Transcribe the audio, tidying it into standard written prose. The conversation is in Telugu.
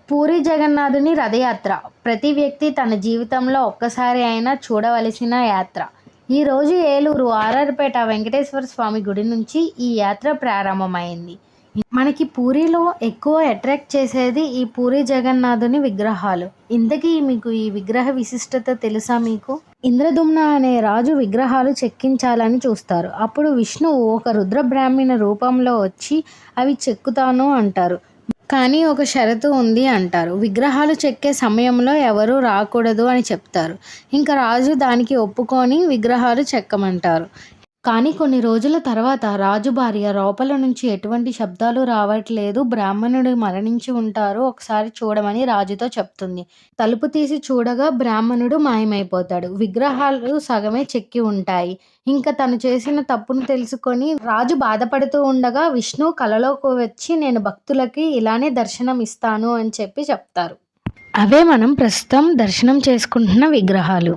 పూరి జగన్నాథుని రథయాత్ర ప్రతి వ్యక్తి తన జీవితంలో ఒక్కసారి అయినా చూడవలసిన యాత్ర. ఈరోజు ఏలూరు ఆర్ఆర్పేట వెంకటేశ్వర స్వామి గుడి నుంచి ఈ యాత్ర ప్రారంభమైంది. మనకి పూరిలో ఎక్కువ అట్రాక్ట్ చేసేది ఈ పూరి జగన్నాథుని విగ్రహాలు. ఇంతకీ మీకు ఈ విగ్రహ విశిష్టత తెలుసా మీకు? ఇంద్రదుమ్న అనే రాజు విగ్రహాలు చెక్కించాలని చూస్తారు. అప్పుడు విష్ణువు ఒక రుద్ర బ్రాహ్మణ రూపంలో వచ్చి అవి చెక్కుతాను అంటారు. కానీ ఒక షరతు ఉంది అంటారు. విగ్రహాలు చెక్కే సమయంలో ఎవరూ రాకూడదు అని చెప్తారు. ఇంకా రాజు దానికి ఒప్పుకొని విగ్రహాలు చెక్కమంటారు. కానీ కొన్ని రోజుల తర్వాత రాజు భార్య లోపల నుంచి ఎటువంటి శబ్దాలు రావట్లేదు, బ్రాహ్మణుడు మరణించి ఉంటారు, ఒకసారి చూడమని రాజుతో చెప్తుంది. తలుపు తీసి చూడగా బ్రాహ్మణుడు మాయమైపోతాడు. విగ్రహాలు సగమే చెక్కి ఉంటాయి. ఇంకా తను చేసిన తప్పును తెలుసుకొని రాజు బాధపడుతూ ఉండగా విష్ణు కలలోకి వచ్చి నేను భక్తులకి ఇలానే దర్శనం ఇస్తాను అని చెప్తారు. అవే మనం ప్రస్తుతం దర్శనం చేసుకుంటున్న విగ్రహాలు.